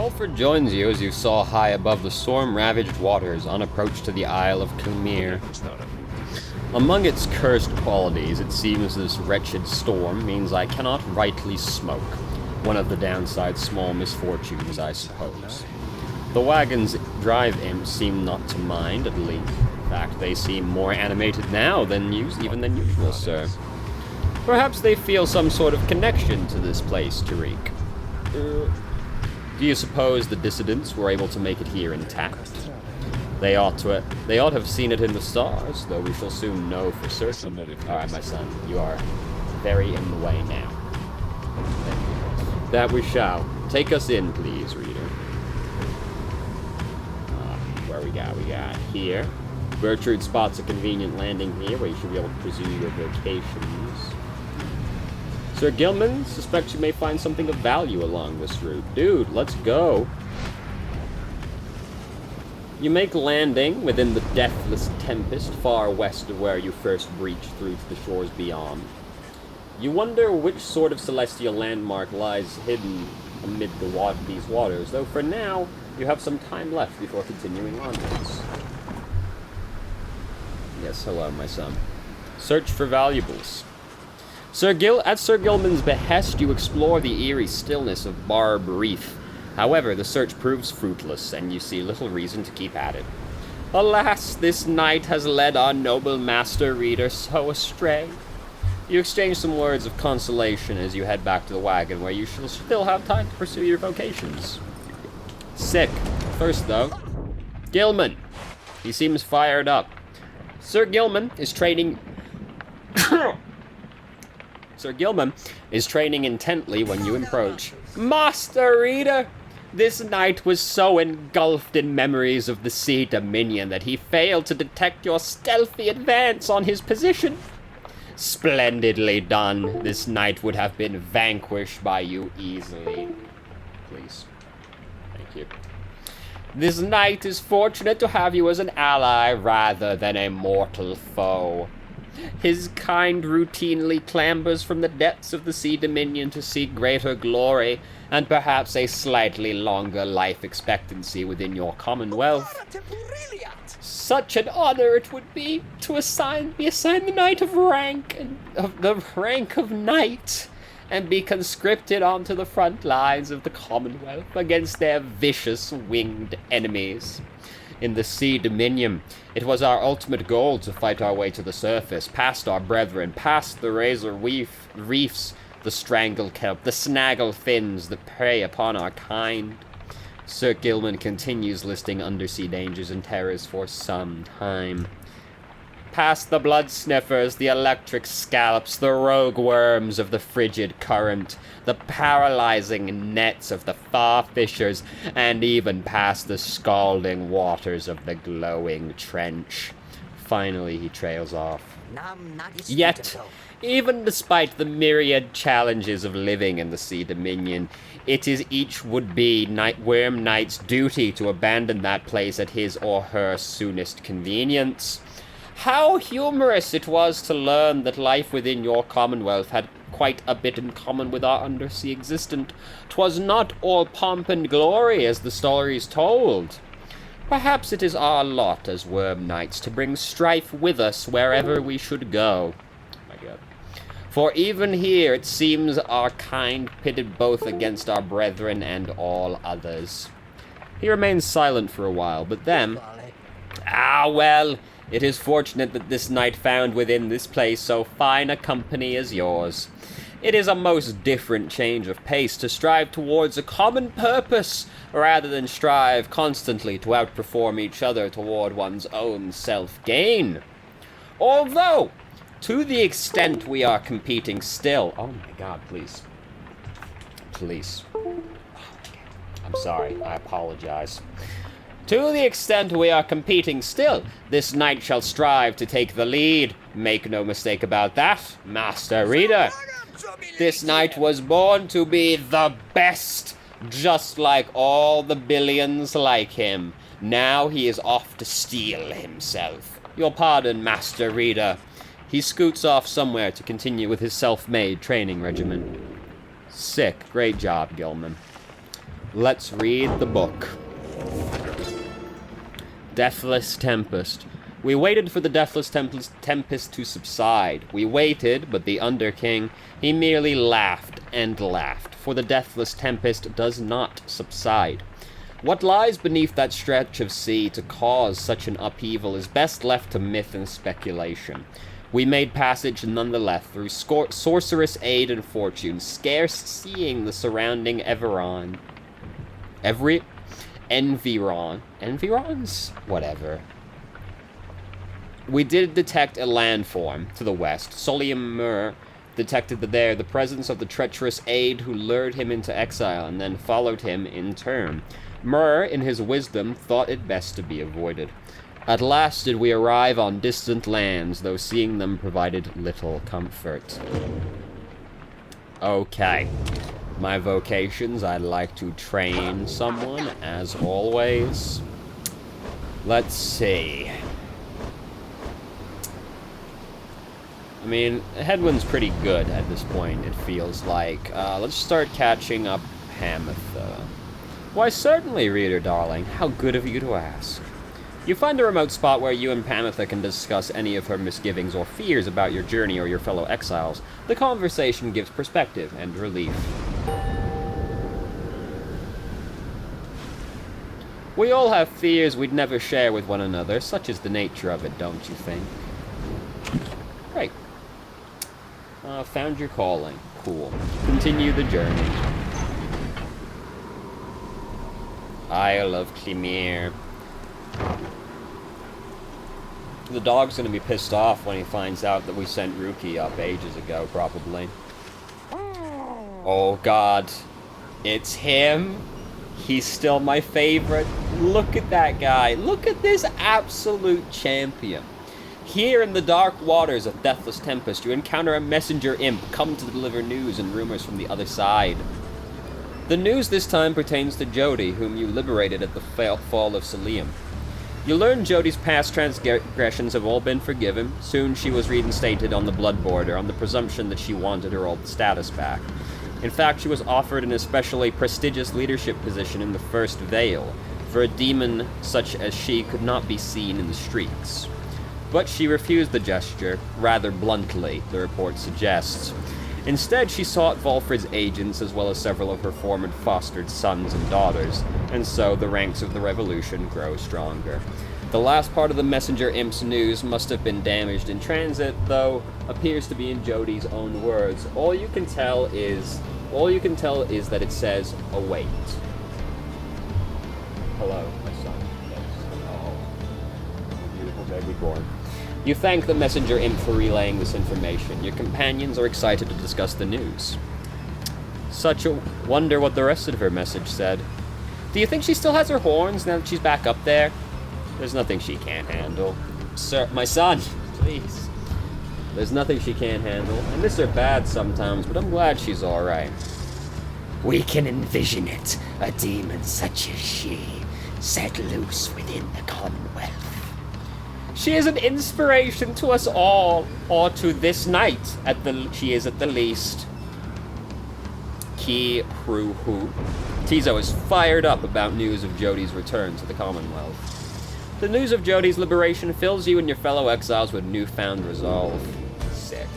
Fulford joins you as you soar high above the storm-ravaged waters on approach to the Isle of Clymere. Among its cursed qualities, it seems this wretched storm means I cannot rightly smoke. One of the downside's small misfortunes, I suppose. The wagon's drive imps seem not to mind, at least. In fact, they seem more animated now than usual, sir. Perhaps they feel some sort of connection to this place, Tariq. Do you suppose the dissidents were able to make it here intact? They ought to have seen it in the stars, though we shall soon know for certain. Alright, my son, you are very in the way now. That we shall. Take us in, please, reader. Where we got here. Gertrude spots a convenient landing here where you should be able to pursue your vacations. Sir Gilman suspects you may find something of value along this route. Dude, let's go. You make landing within the deathless tempest far west of where you first breached through to the shores beyond. You wonder which sort of celestial landmark lies hidden amid these waters, though for now, you have some time left before continuing onwards. Yes, hello, my son. Search for valuables. At Sir Gilman's behest, you explore the eerie stillness of Barb Reef. However, the search proves fruitless, and you see little reason to keep at it. Alas, this night has led our noble master reader so astray. You exchange some words of consolation as you head back to the wagon, where you shall still have time to pursue your vocations. Sick. First, though, Gilman. He seems fired up. Sir Gilman is training intently when you approach. Master Reader! This knight was so engulfed in memories of the Sea Dominion that he failed to detect your stealthy advance on his position. Splendidly done. This knight would have been vanquished by you easily. Please. Thank you. This knight is fortunate to have you as an ally rather than a mortal foe. His kind routinely clambers from the depths of the Sea Dominion to seek greater glory and perhaps a slightly longer life expectancy within your commonwealth. Such an honor it would be to be assigned the knight of rank and of the rank of knight and be conscripted onto the front lines of the Commonwealth against their vicious winged enemies. In the Sea Dominion, it was our ultimate goal to fight our way to the surface, past our brethren, past the razor reefs, the strangle kelp, the snaggle fins that prey upon our kind. Sir Gilman continues listing undersea dangers and terrors for some time. Past the blood sniffers, the electric scallops, the rogue worms of the frigid current, the paralyzing nets of the far fishers, and even past the scalding waters of the glowing trench. Finally, he trails off. Yet, even despite the myriad challenges of living in the Sea Dominion, it is each would-be worm knight's duty to abandon that place at his or her soonest convenience. How humorous it was to learn that life within your commonwealth had quite a bit in common with our undersea existence. 'Twas not all pomp and glory, as the stories told. Perhaps it is our lot as worm knights to bring strife with us wherever we should go. My God. For even here it seems our kind pitted both against our brethren and all others. He remains silent for a while, but then... well... It is fortunate that this knight found within this place so fine a company as yours. It is a most different change of pace to strive towards a common purpose, rather than strive constantly to outperform each other toward one's own self-gain. Although, to the extent we are competing still... Oh my God, please. Please. I'm sorry, I apologize. To the extent we are competing still, this knight shall strive to take the lead. Make no mistake about that, Master Reader. This knight was born to be the best, just like all the billions like him. Now he is off to steal himself. Your pardon, Master Reader. He scoots off somewhere to continue with his self-made training regimen. Sick. Great job, Gilman. Let's read the book. Deathless Tempest. We waited for the Deathless Tempest to subside. We waited, but the Underking, he merely laughed and laughed, for the Deathless Tempest does not subside. What lies beneath that stretch of sea to cause such an upheaval is best left to myth and speculation. We made passage nonetheless through sorcerous aid and fortune, scarce seeing the surrounding environs? Whatever. We did detect a landform to the west. Solium Mur detected there the presence of the treacherous aide who lured him into exile and then followed him in turn. Mur, in his wisdom, thought it best to be avoided. At last did we arrive on distant lands, though seeing them provided little comfort. Okay. My vocations, I'd like to train someone, as always. Let's see. I mean, Headwind's pretty good at this point, it feels like. Let's start catching up Hamatha. Why, certainly, reader darling. How good of you to ask. You find a remote spot where you and Pamitha can discuss any of her misgivings or fears about your journey or your fellow exiles. The conversation gives perspective and relief. We all have fears we'd never share with one another. Such is the nature of it, don't you think? Great. Found your calling. Cool. Continue the journey. Isle of Climere. The dog's gonna be pissed off when he finds out that we sent Ruki up ages ago, probably. Oh god. It's him? He's still my favorite. Look at that guy. Look at this absolute champion. Here in the dark waters of Deathless Tempest, you encounter a messenger imp come to deliver news and rumors from the other side. The news this time pertains to Jodi, whom you liberated at the fall of Selim. You learn Jodi's past transgressions have all been forgiven. Soon she was reinstated on the blood border on the presumption that she wanted her old status back. In fact, she was offered an especially prestigious leadership position in the First Veil, for a demon such as she could not be seen in the streets. But she refused the gesture, rather bluntly, the report suggests. Instead, she sought Volfred's agents as well as several of her former fostered sons and daughters, and so the ranks of the revolution grow stronger. The last part of the messenger imp's news must have been damaged in transit, though appears to be in Jodi's own words. All you can tell is that it says, await. Hello, my son. Yes. Oh, beautiful baby born. You thank the messenger imp for relaying this information. Your companions are excited to discuss the news. Such a wonder what the rest of her message said. Do you think she still has her horns now that she's back up there? There's nothing she can't handle. Sir, my son, please. There's nothing she can't handle. I miss her bad sometimes, but I'm glad she's alright. We can envision it, a demon such as she, set loose within the Commonwealth. She is an inspiration to us all, or to this night, she is at the least. Ki Hu Hu. Tizo is fired up about news of Jodi's return to the Commonwealth. The news of Jodi's liberation fills you and your fellow exiles with newfound resolve. Sick.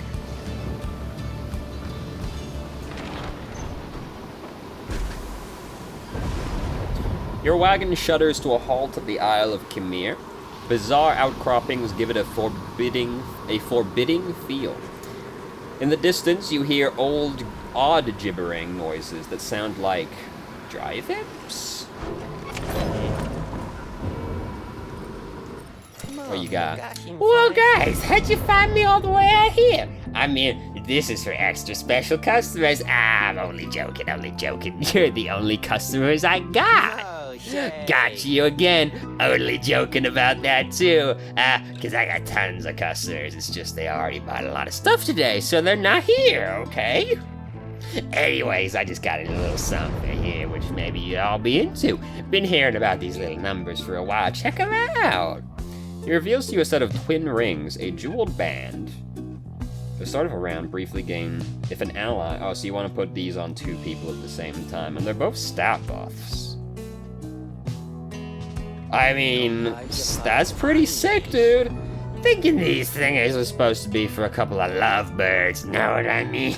Your wagon shudders to a halt at the Isle of Climere. Bizarre outcroppings give it a forbidding feel. In the distance, you hear odd gibbering noises that sound like drive imps. What you got? Well, guys, how'd you find me all the way out here? I mean, this is for extra special customers. I'm only joking. You're the only customers I got. Got you again. Only joking about that, too. Because I got tons of customers. It's just they already bought a lot of stuff today, so they're not here, okay? Anyways, I just got a little something here, which maybe you'd all be into. Been hearing about these little numbers for a while. Check them out. He reveals to you a set of twin rings, a jeweled band, the start of a round, briefly gain if an ally. Oh, so you want to put these on 2 people at the same time, and they're both stat buffs. I mean, that's pretty sick, dude. Thinking these thingers are supposed to be for a couple of lovebirds, know what I mean?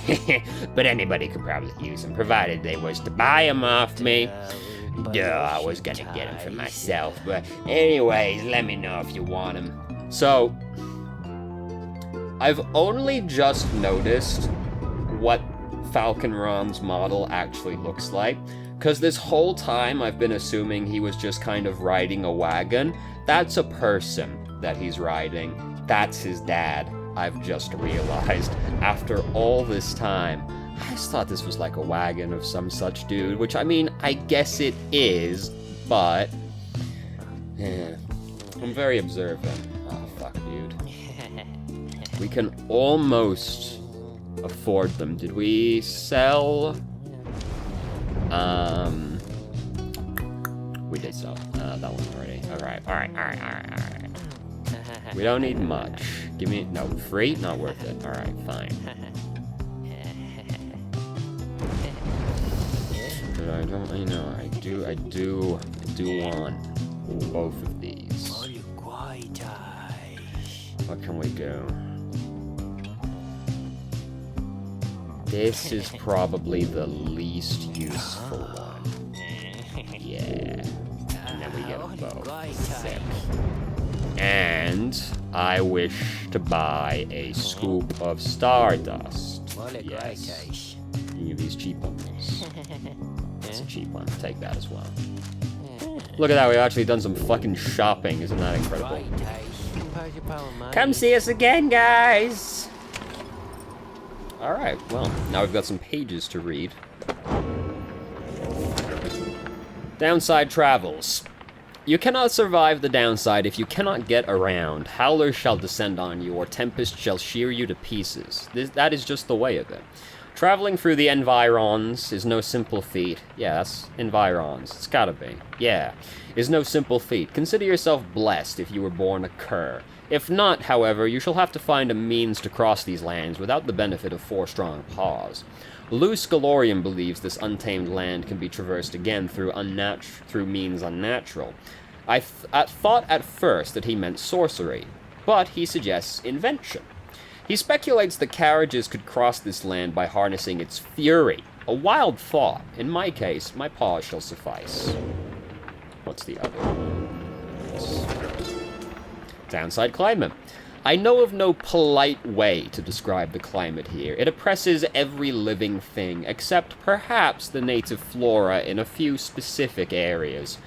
But anybody could probably use them, provided they was to buy them off me. Duh, I was gonna get them for myself, but anyways, let me know if you want them. So, I've only just noticed what Falcon Ron's model actually looks like, because this whole time I've been assuming he was just kind of riding a wagon. That's a person that he's riding. That's his dad, I've just realized after all this time. I just thought this was like a wagon of some such dude, which, I mean, I guess it is, but yeah, I'm very observant. Oh, fuck, dude. We can almost afford them. Did we sell? We did sell that one already. Alright. We don't need much. Give me, no, free? Not worth it. Alright, fine. But I don't, I know, I do want both of these. What can we do? This is probably the least useful one. Yeah. And then we get them both. Sick. And I wish to buy a scoop of stardust. Yes. Any of these cheap ones. That's a cheap one. Take that as well. Look at that, we've actually done some fucking shopping. Isn't that incredible? Come see us again, guys! Alright, well, now we've got some pages to read. Downside travels. You cannot survive the downside if you cannot get around. Howlers shall descend on you, or tempest shall shear you to pieces. That is just the way of it. Traveling through the environs is no simple feat. Yeah, that's environs. It's gotta be. Yeah. Is no simple feat. Consider yourself blessed if you were born a cur. If not, however, you shall have to find a means to cross these lands without the benefit of 4 strong paws. Luce Galorium believes this untamed land can be traversed again through means unnatural. I thought at first that he meant sorcery, but he suggests invention. He speculates that carriages could cross this land by harnessing its fury. A wild thought. In my case, my paws shall suffice. What's the other one? Yes. Downside climate. I know of no polite way to describe the climate here. It oppresses every living thing, except perhaps the native flora in a few specific areas.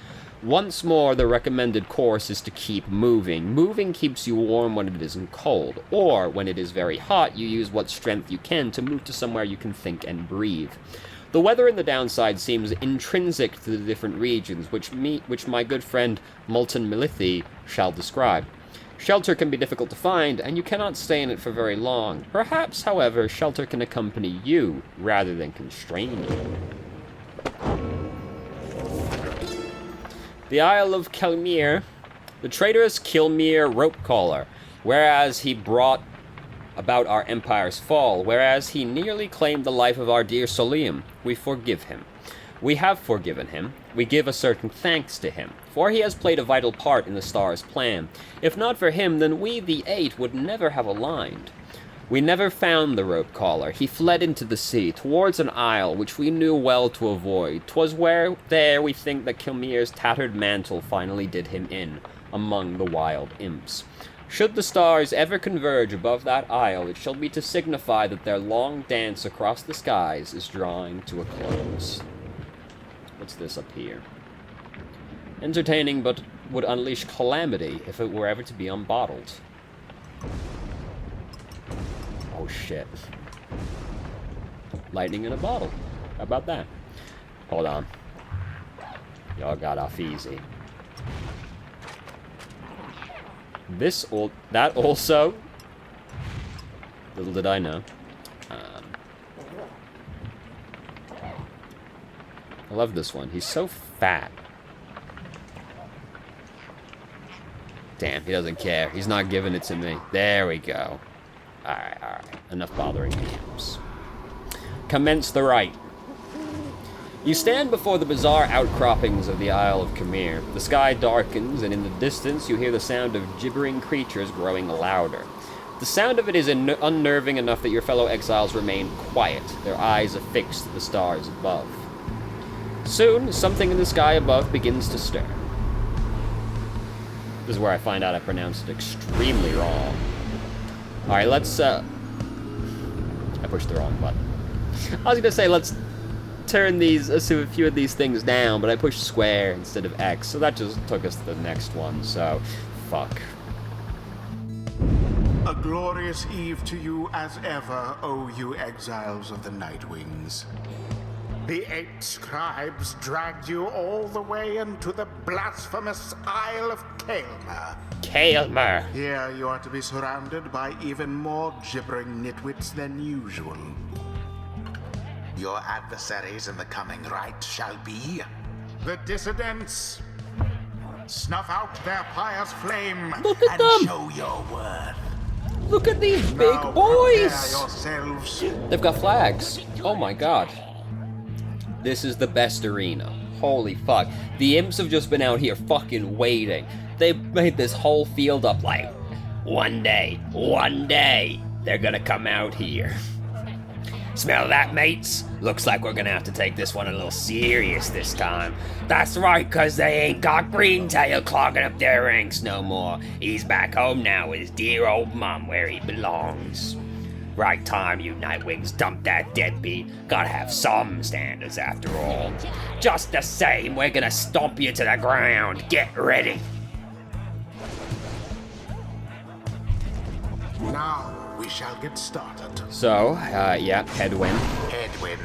Once more, the recommended course is to keep moving. Moving keeps you warm when it isn't cold, or when it is very hot, you use what strength you can to move to somewhere you can think and breathe. The weather in the downside seems intrinsic to the different regions, which my good friend Molten Milithi shall describe. Shelter can be difficult to find, and you cannot stay in it for very long. Perhaps, however, shelter can accompany you, rather than constrain you. The Isle of Kelmir. The traitorous Kilmir Ropecaller, whereas he brought about our empire's fall, whereas he nearly claimed the life of our dear Solium, we forgive him. We have forgiven him. We give a certain thanks to him, for he has played a vital part in the star's plan. If not for him, then we, the 8, would never have aligned. We never found the Ropecaller. He fled into the sea, towards an isle which we knew well to avoid. 'Twas there we think that Kilmir's tattered mantle finally did him in, among the wild imps. Should the stars ever converge above that isle, it shall be to signify that their long dance across the skies is drawing to a close. What's this up here? Entertaining, but would unleash calamity if it were ever to be unbottled. Oh shit. Lightning in a bottle. How about that? Hold on. Y'all got off easy. That also... Little did I know. I love this one. He's so fat. Damn, he doesn't care. He's not giving it to me. There we go. Alright. Enough bothering the imps. Commence the rite. You stand before the bizarre outcroppings of the Isle of Khmer. The sky darkens, and in the distance you hear the sound of gibbering creatures growing louder. The sound of it is unnerving enough that your fellow exiles remain quiet, their eyes affixed to the stars above. Soon, something in the sky above begins to stir. This is where I find out I pronounced it extremely wrong. Alright, let's, I pushed the wrong button. I was gonna say, let's turn a few of these things down, but I pushed square instead of X, so that just took us to the next one, so fuck. A glorious eve to you as ever, O you exiles of the Nightwings. The 8 scribes dragged you all the way into the blasphemous Isle of Kaelmer. Kaelmer. Here you are to be surrounded by even more gibbering nitwits than usual. Your adversaries in the coming rite shall be the dissidents. Snuff out their pious flame Look at and them. show your worth. Look at these big Now boys! prepare yourselves. They've got flags. Oh my god. This is the best arena. Holy fuck. The imps have just been out here fucking waiting. They've made this whole field up like, One day, they're gonna come out here. Smell that, mates? Looks like we're gonna have to take this one a little serious this time. That's right, 'cause they ain't got Greentail clogging up their ranks no more. He's back home now with his dear old mum where he belongs. Right time, you Nightwings, dump that deadbeat. Gotta have some standards after all. Just the same, we're gonna stomp you to the ground. Get ready. Now we shall get started. So, yeah, headwind. Edwin,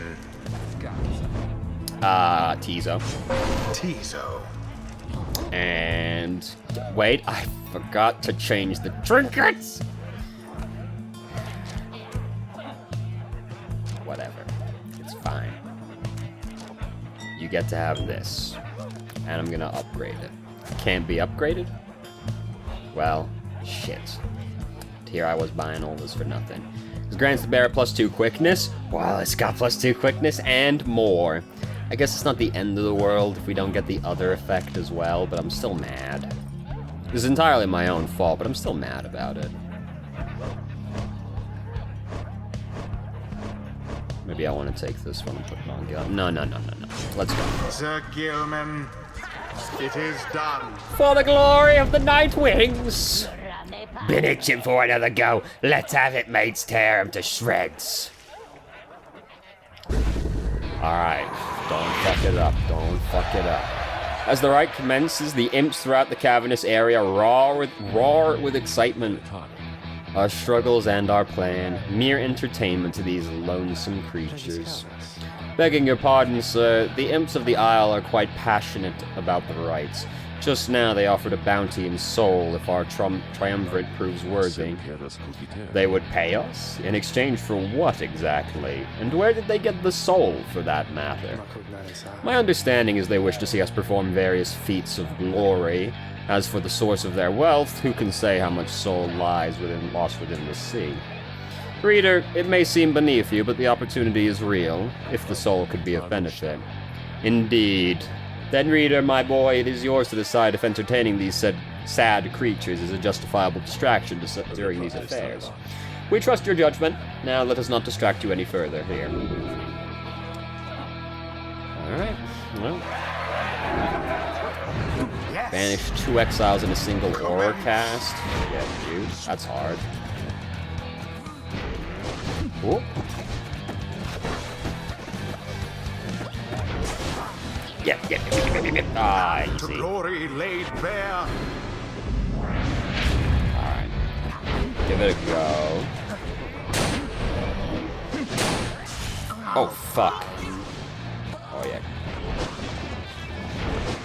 Tizo. Tizo. And wait, I forgot to change the trinkets. Whatever, it's fine. You get to have this, and I'm gonna upgrade it. Can't be upgraded? Well, shit. Here I was buying all this for nothing. This grants the bearer +2 quickness. Well, it's got +2 quickness and more. I guess it's not the end of the world if we don't get the other effect as well, but I'm still mad. This is entirely my own fault, but I'm still mad about it. Maybe I want to take this one and put it on Gil. No. Let's go. Sir Gilman, it is done. For the glory of the Nightwings! Been itching for another go. Let's have it, mates. Tear him to shreds. Alright, don't fuck it up, As the rite commences, the imps throughout the cavernous area roar with excitement. Our struggles and our plan, mere entertainment to these lonesome creatures. Begging your pardon, sir, the imps of the Isle are quite passionate about the rites. Just now they offered a bounty in soul if our triumvirate proves worthy. They would pay us? In exchange for what exactly? And where did they get the soul, for that matter? My understanding is they wish to see us perform various feats of glory. As for the source of their wealth, who can say how much soul lies lost within the sea? Reader, it may seem beneath you, but the opportunity is real, if the soul could be of benefit. Indeed. Then, reader, my boy, it is yours to decide if entertaining these sad creatures is a justifiable distraction during these affairs. We trust your judgment. Now let us not distract you any further here. Alright, well. Yes. Banish 2 exiles in a single aura cast. Yeah, dude, that's hard. Cool. Yep. Ah, To easy. glory laid bare. Alright. Give it a go. Oh, fuck. Oh, yeah.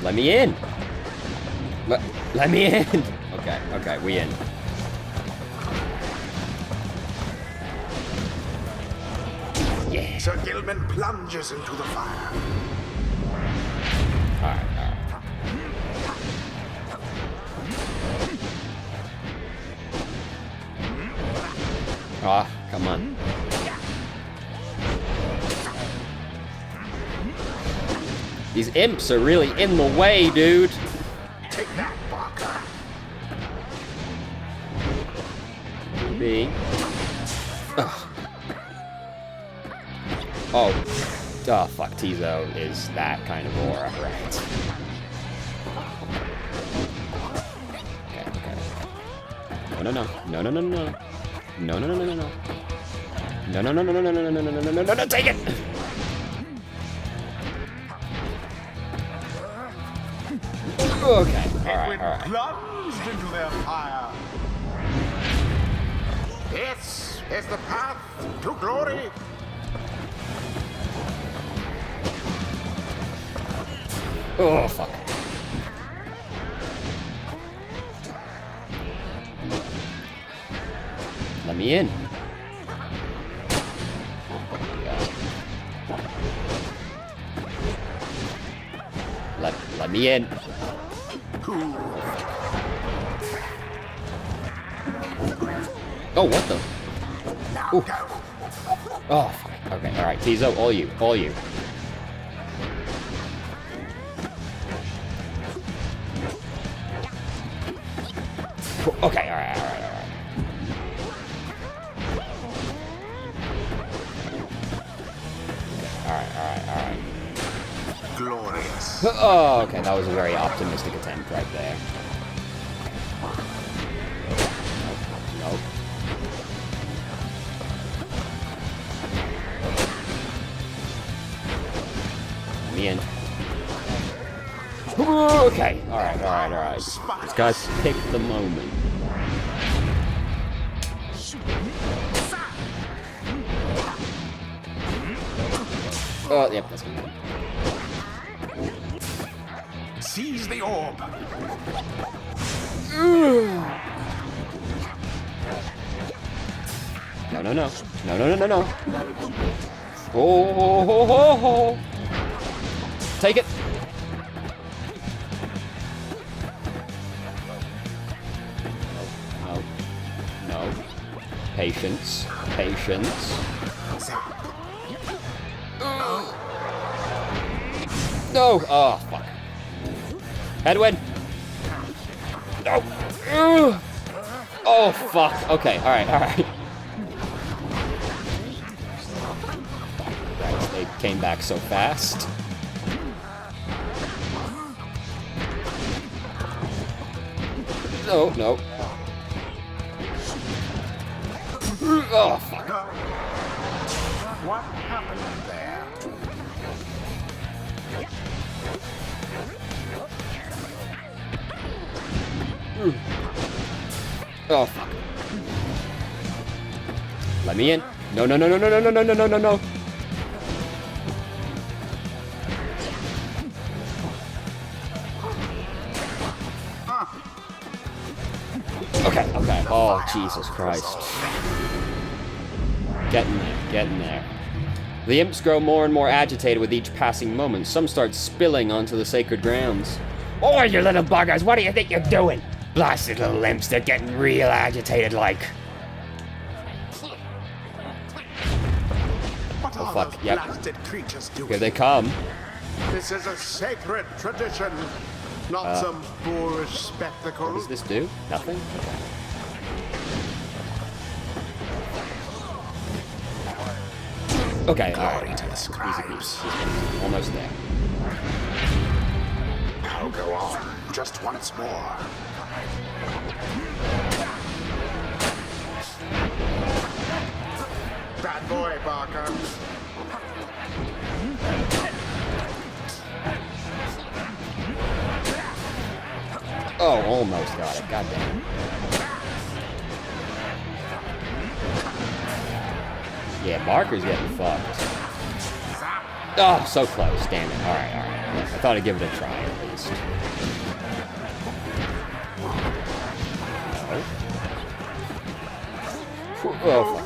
Let me in! Let me in! Okay, we in. Yeah. Sir Gilman plunges into the fire. Alright. These imps are really in the way, dude. Take that, Barker. B. Ugh. Oh, fuck, Tizo is that kind of aura, right? Okay. No. No, take it! Okay, alright. Plunged into their fire. This is the path to glory. Oh, fuck. Let me in. Let me in. Oh, what the? Ooh. Oh, fuck. Okay, alright. Tizo, all you. Okay, alright. Alright. Glorious. Oh, okay, that was a very optimistic attempt right there. Nope. Let me in. Okay, alright. These guys pick the moment. Oh, yep, that's good. Seize the orb. No. Oh. Take it. No. Patience. No. Oh, fuck. Edwin. No. Oh, fuck. Okay, alright. They came back so fast. No. Oh, fuck. What happened there? Oh, fuck. Let me in. No. Okay. Oh, Jesus Christ. Getting there. The imps grow more and more agitated with each passing moment. Some start spilling onto the sacred grounds. Oh, you little buggers, what do you think you're doing? Blasted little imps, they're getting real agitated like. What are fuck, those yep. blasted creatures doing? Here they come. This is a sacred tradition, not some boorish spectacle. What does this do? Nothing? Okay, alright. To the scribes. Easy. Almost there. Now go on, just once more. Bad boy, Barker. Oh, almost got it. God damn. Yeah, Barker's getting fucked. Oh, so close. Damn it. Alright. I thought I'd give it a try, at least. No.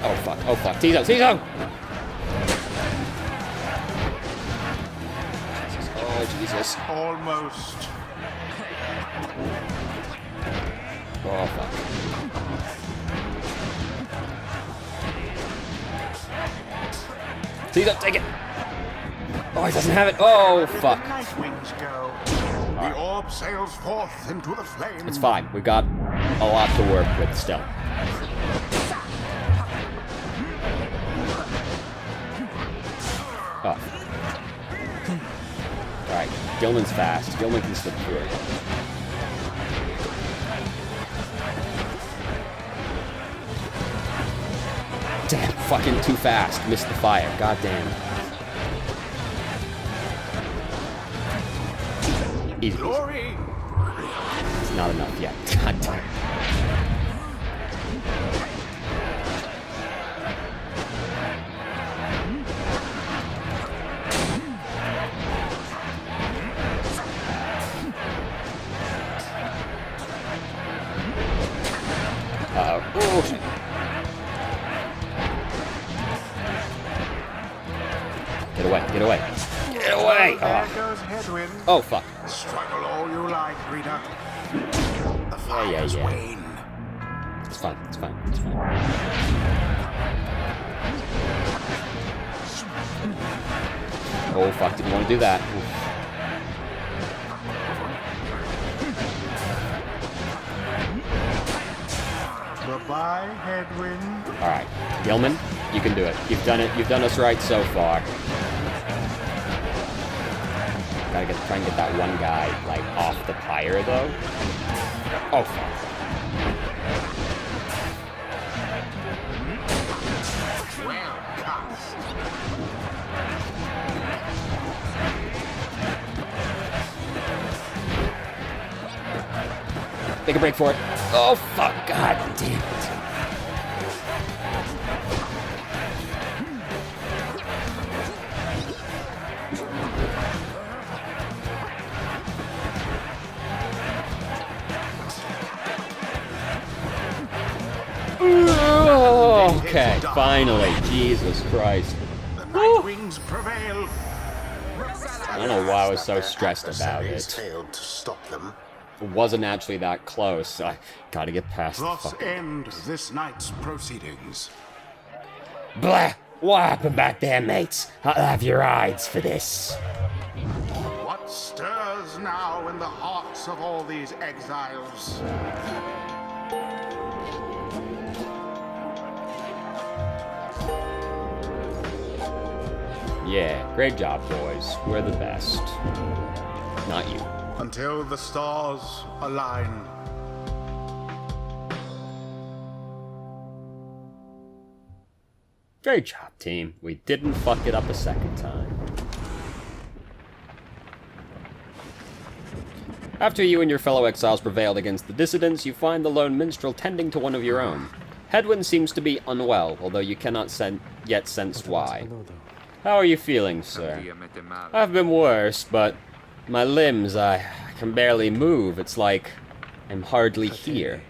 Oh, fuck. Tizo! Oh, Jesus. Almost. Oh, fuck. Please don't take it. Oh, he doesn't have it. Oh, fuck. Nightwings go. The orb sails forth into the flames. It's fine. We've got a lot to work with still. Oh. Alright, Gilman's fast. Gilman can slip through it. Damn, fucking too fast. Missed the fire. God damn. Easy. Glory. It's not enough yet. God damn. Uh-oh. Get away, get away. Get away! There goes Headwind. Oh, fuck. Struggle all you like, Rita. The Yeah, fire's yeah. wane. It's fine, it's fine, it's fine. Oh, fuck, didn't want to do that. Oof. Goodbye, Headwind. Alright, Gilman, you can do it. You've done it. You've done us right so far. Gotta try and get that one guy, like, off the pyre, though. Oh, fuck. Well cast. Take a break for it. Oh, fuck. God damn it. Okay, finally. Jesus Christ. The Nightwings prevail. I don't know why I was so stressed about Adversaries it. failed to stop them. It wasn't actually that close. I gotta get past the Thus fucking... end this night's proceedings. Blah! What happened back there, mates? I'll have your eyes for this. What stirs now in the hearts of all these exiles? Yeah, great job, boys. We're the best. Not you. Until the stars align. Great job, team. We didn't fuck it up a second time. After you and your fellow exiles prevailed against the dissidents, you find the lone minstrel tending to one of your own. Hedwin seems to be unwell, although you cannot yet sense why. How are you feeling, sir? I've been worse, but my limbs, I can barely move. It's like I'm hardly here.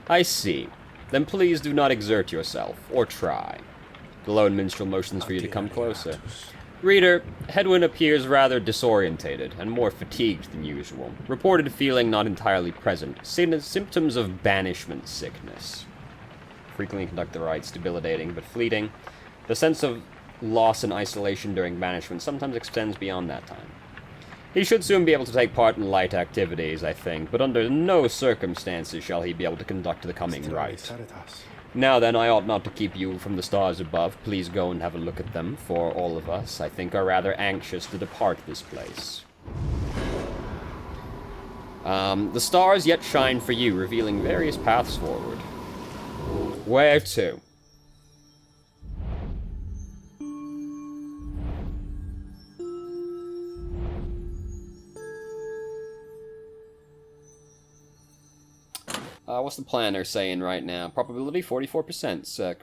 I see. Then please do not exert yourself, or try. The lone minstrel motions for you to come closer. Reader, Hedwin appears rather disorientated and more fatigued than usual. Reported feeling not entirely present. Symptoms of banishment sickness. Frequently conduct the rites, debilitating but fleeting. The sense of loss and isolation during banishment sometimes extends beyond that time. He should soon be able to take part in light activities, I think, but under no circumstances shall he be able to conduct the coming rite. Now then, I ought not to keep you from the stars above. Please go and have a look at them, for all of us, I think, are rather anxious to depart this place. The stars yet shine for you, revealing various paths forward. Where to? What's the planner saying right now? Probability 44%. Sick.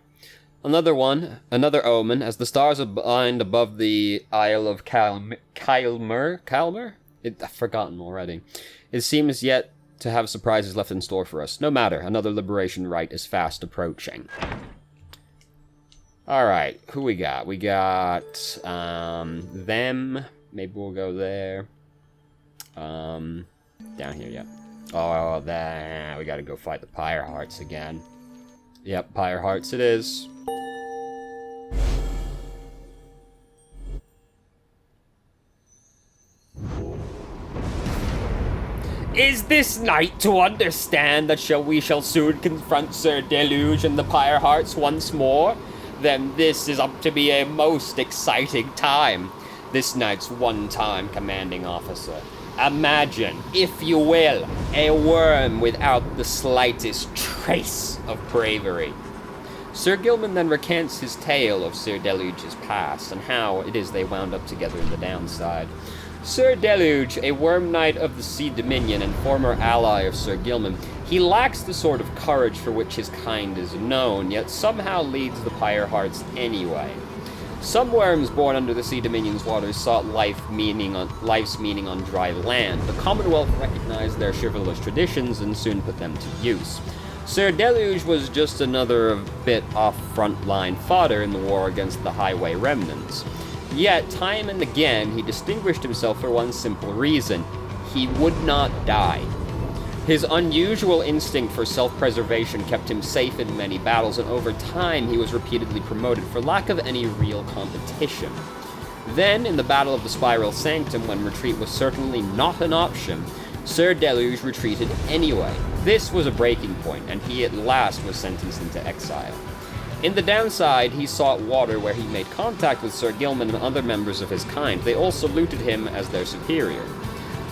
Another one, another omen, as the stars align above the Isle of Calmer? I've forgotten already. It seems yet to have surprises left in store for us. No matter, another liberation rite is fast approaching. Alright, who we got? We got, them. Maybe we'll go there. Down here, yep. Oh, there. We gotta go fight the Pyre Hearts again. Yep, Pyre Hearts it is. Alright, Is this night to understand that we shall soon confront Sir Deluge and the Pyre Hearts once more? Then this is up to be a most exciting time. This night's one-time commanding officer. Imagine, if you will, a worm without the slightest trace of bravery. Sir Gilman then recants his tale of Sir Deluge's past and how it is they wound up together in the downside. Sir Deluge, a worm knight of the Sea Dominion and former ally of Sir Gilman, he lacks the sort of courage for which his kind is known, yet somehow leads the Pyre Hearts anyway. Some worms born under the Sea Dominion's waters sought life's meaning on dry land. The Commonwealth recognized their chivalrous traditions and soon put them to use. Sir Deluge was just another bit off frontline fodder in the war against the Highway Remnants. Yet, time and again, he distinguished himself for one simple reason: he would not die. His unusual instinct for self-preservation kept him safe in many battles, and over time he was repeatedly promoted for lack of any real competition. Then, in the Battle of the Spiral Sanctum, when retreat was certainly not an option, Sir Deluge retreated anyway. This was a breaking point, and he at last was sentenced into exile. In the downside, he sought water where he made contact with Sir Gilman and other members of his kind. They all saluted him as their superior.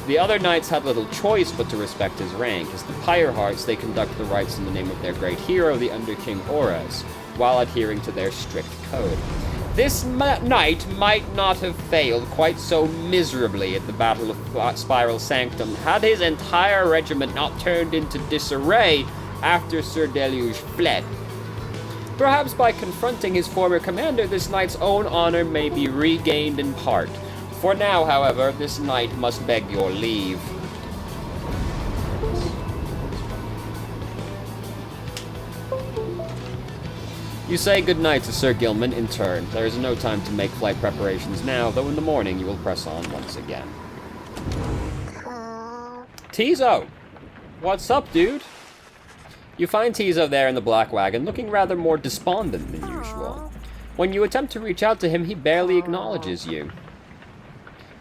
The other knights had little choice but to respect his rank. As the Pyre Hearts, they conduct the rites in the name of their great hero, the Under King Ores, while adhering to their strict code. This knight might not have failed quite so miserably at the Battle of Spiral Sanctum had his entire regiment not turned into disarray after Sir Deluge fled. Perhaps by confronting his former commander, this knight's own honor may be regained in part. For now, however, this knight must beg your leave. You say good night to Sir Gilman in turn. There is no time to make flight preparations now, though in the morning you will press on once again. Tizo! What's up, dude? You find Tizo there in the black wagon, looking rather more despondent than usual. When you attempt to reach out to him, he barely acknowledges you.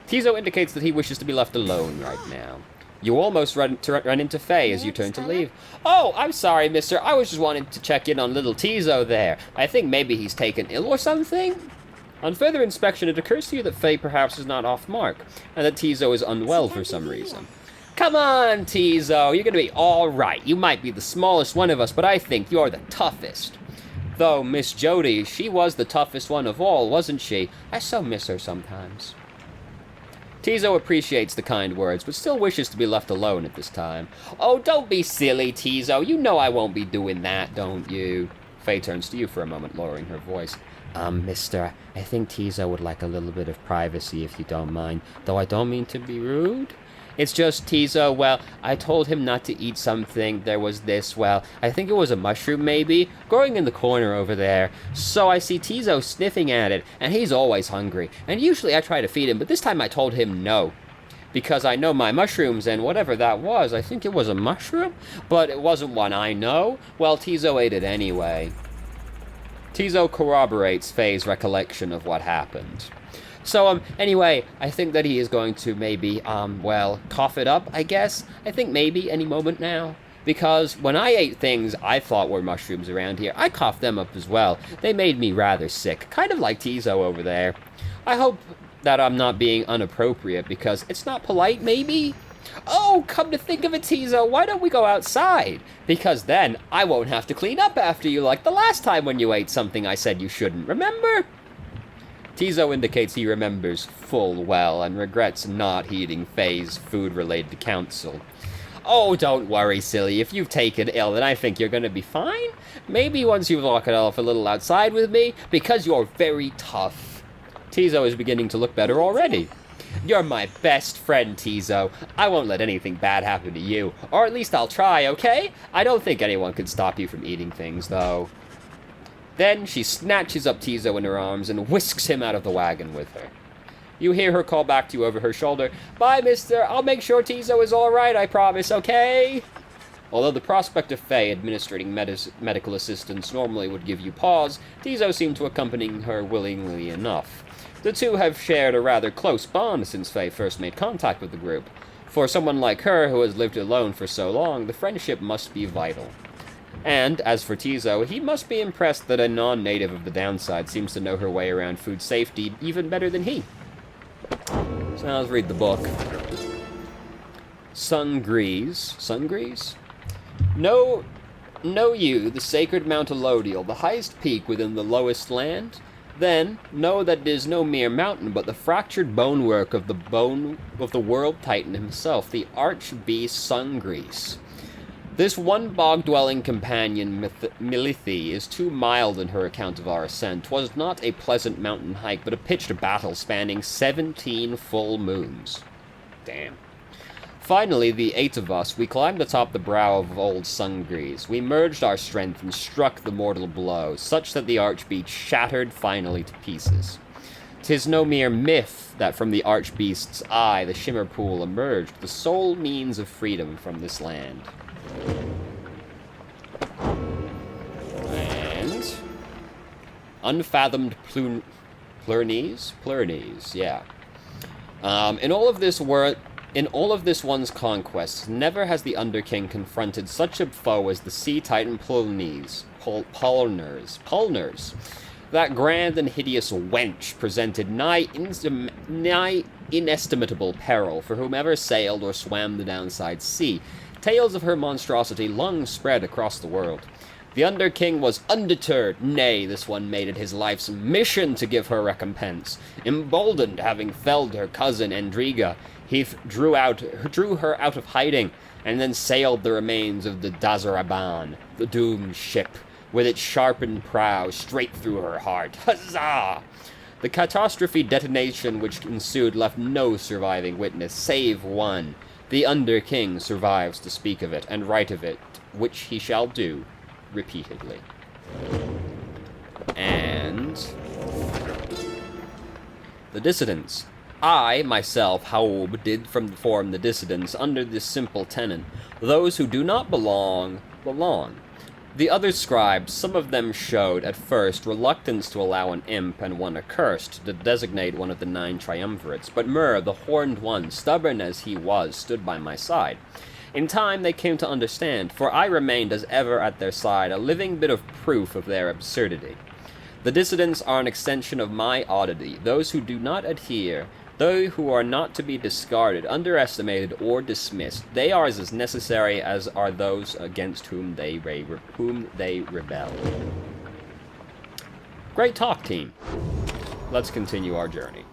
Tizo indicates that he wishes to be left alone right now. You almost run into Faye as you turn to leave. Oh, I'm sorry, mister. I was just wanting to check in on little Tizo there. I think maybe he's taken ill or something. On further inspection, it occurs to you that Faye perhaps is not off mark, and that Tizo is unwell for some reason. Come on, Tizo. You're gonna be all right. You might be the smallest one of us, but I think you're the toughest. Though Miss Jody, she was the toughest one of all, wasn't she? I so miss her sometimes. Tizo appreciates the kind words, but still wishes to be left alone at this time. Oh, don't be silly, Tizo. You know I won't be doing that, don't you? Faye turns to you for a moment, lowering her voice. Mister, I think Tizo would like a little bit of privacy if you don't mind, though I don't mean to be rude. It's just Tizo, well, I told him not to eat something. There was this, well, I think it was a mushroom maybe, growing in the corner over there. So I see Tizo sniffing at it, and he's always hungry. And usually I try to feed him, but this time I told him no. Because I know my mushrooms, and whatever that was, I think it was a mushroom? But it wasn't one I know. Well, Tizo ate it anyway. Tizo corroborates Faye's recollection of what happened. So, anyway, I think that he is going to maybe, well, cough it up, I guess. I think maybe any moment now. Because when I ate things I thought were mushrooms around here, I coughed them up as well. They made me rather sick, kind of like Tizo over there. I hope that I'm not being inappropriate, because it's not polite, maybe? Oh, come to think of it, Tizo, why don't we go outside? Because then I won't have to clean up after you like the last time when you ate something I said you shouldn't, remember? Tizo indicates he remembers full well and regrets not heeding Faye's food-related counsel. Oh, don't worry, silly. If you've taken ill, then I think you're going to be fine. Maybe once you've walked it off a little outside with me, because you're very tough. Tizo is beginning to look better already. You're my best friend, Tizo. I won't let anything bad happen to you. Or at least I'll try, okay? I don't think anyone could stop you from eating things, though. Then she snatches up Tizo in her arms and whisks him out of the wagon with her. You hear her call back to you over her shoulder, Bye, mister. I'll make sure Tizo is all right, I promise, okay? Although the prospect of Faye administering medical assistance normally would give you pause, Tizo seemed to accompany her willingly enough. The two have shared a rather close bond since Faye first made contact with the group. For someone like her, who has lived alone for so long, the friendship must be vital. And, as for Tizo, he must be impressed that a non-native of the downside seems to know her way around food safety even better than he. So now let's read the book. Sungrees. Sungrees? Know you the sacred Mount Elodial, the highest peak within the lowest land? Then know that it is no mere mountain, but the fractured bonework of the world titan himself, the arch-beast Sungrees. This one bog-dwelling companion, Milithi, is too mild in her account of our ascent. 'Twas not a pleasant mountain hike, but a pitched battle spanning 17 full moons. Damn. Finally, the 8 of us, we climbed atop the brow of old Sungrees. We merged our strength and struck the mortal blow, such that the archbeast shattered finally to pieces. 'Tis no mere myth that from the archbeast's eye the shimmer pool emerged, the sole means of freedom from this land. And unfathomed plurnies, yeah. In all of this one's conquests, never has the Underking confronted such a foe as the sea titan Pulners. That grand and hideous wench presented nigh inestimable peril for whomever sailed or swam the downside sea. Tales of her monstrosity long spread across the world. The Underking was undeterred. Nay, this one made it his life's mission to give her recompense. Emboldened, having felled her cousin Endriga, he drew her out of hiding, and then sailed the remains of the Dazaraban, the doomed ship, with its sharpened prow straight through her heart. Huzzah! The catastrophe detonation which ensued left no surviving witness, save one. The Underking survives to speak of it, and write of it, which he shall do, repeatedly. And the dissidents. I, myself, Haub, did form the dissidents under this simple tenet: those who do not belong, belong. The other scribes, some of them showed, at first, reluctance to allow an imp and one accursed to designate one of the 9 triumvirates, but Mur, the horned one, stubborn as he was, stood by my side. In time they came to understand, for I remained as ever at their side, a living bit of proof of their absurdity. The dissidents are an extension of my oddity, those who do not adhere, they who are not to be discarded, underestimated, or dismissed. They are as necessary as are those against whom they rebel. Great talk, team. Let's continue our journey.